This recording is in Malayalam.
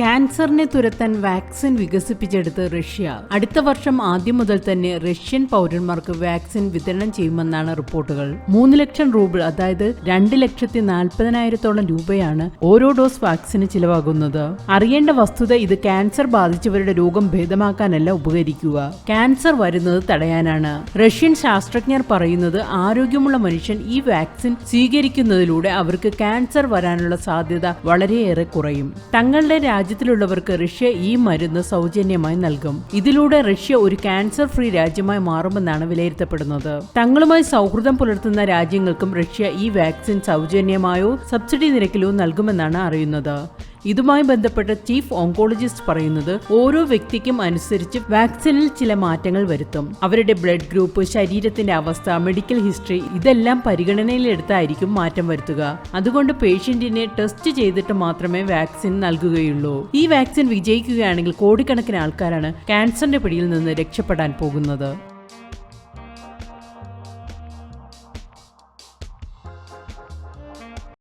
ക്യാൻസറിനെ തുരത്താൻ വാക്സിൻ വികസിപ്പിച്ചെടുത്ത് റഷ്യ. അടുത്ത വർഷം ആദ്യം മുതൽ തന്നെ റഷ്യൻ പൗരന്മാർക്ക് വാക്സിൻ വിതരണം ചെയ്യുമെന്നാണ് റിപ്പോർട്ടുകൾ. 3 ലക്ഷം റൂബിൾ, അതായത് 2,40,000 രൂപയാണ് ഓരോ ഡോസ് വാക്സിന് ചിലവാകുന്നത്. അറിയേണ്ട വസ്തുത, ഇത് ക്യാൻസർ ബാധിച്ചവരുടെ രോഗം ഭേദമാക്കാനല്ല ഉപകരിക്കുക, ക്യാൻസർ വരുന്നത് തടയാനാണ്. റഷ്യൻ ശാസ്ത്രജ്ഞർ പറയുന്നത്, ആരോഗ്യമുള്ള മനുഷ്യൻ ഈ വാക്സിൻ സ്വീകരിക്കുന്നതിലൂടെ അവർക്ക് ക്യാൻസർ വരാനുള്ള സാധ്യത വളരെയേറെ കുറയും. തങ്ങളുടെ രാജ്യത്തിലുള്ളവർക്ക് റഷ്യ ഈ മരുന്ന് സൗജന്യമായി നൽകും. ഇതിലൂടെ റഷ്യ ഒരു ക്യാൻസർ ഫ്രീ രാജ്യമായി മാറുമെന്നാണ് വിലയിരുത്തപ്പെടുന്നത്. തങ്ങളുമായി സൗഹൃദം പുലർത്തുന്ന രാജ്യങ്ങൾക്കും റഷ്യ ഈ വാക്സിൻ സൗജന്യമായോ സബ്സിഡി നിരക്കിലോ നൽകുമെന്നാണ് അറിയുന്നത്. ഇതുമായി ബന്ധപ്പെട്ട ചീഫ് ഓങ്കോളജിസ്റ്റ് പറയുന്നത്, ഓരോ വ്യക്തിക്കും അനുസരിച്ച് വാക്സിനിൽ ചില മാറ്റങ്ങൾ വരുത്തും. അവരുടെ ബ്ലഡ് ഗ്രൂപ്പ്, ശരീരത്തിന്റെ അവസ്ഥ, മെഡിക്കൽ ഹിസ്റ്ററി ഇതെല്ലാം പരിഗണനയിലെടുത്തായിരിക്കും മാറ്റം വരുത്തുക. അതുകൊണ്ട് പേഷ്യന്റിനെ ടെസ്റ്റ് ചെയ്തിട്ട് മാത്രമേ വാക്സിൻ നൽകുകയുള്ളൂ. ഈ വാക്സിൻ വിജയിക്കുകയാണെങ്കിൽ കോടിക്കണക്കിന് ആൾക്കാരാണ് ക്യാൻസറിന്റെ പിടിയിൽ നിന്ന് രക്ഷപ്പെടാൻ പോകുന്നത്.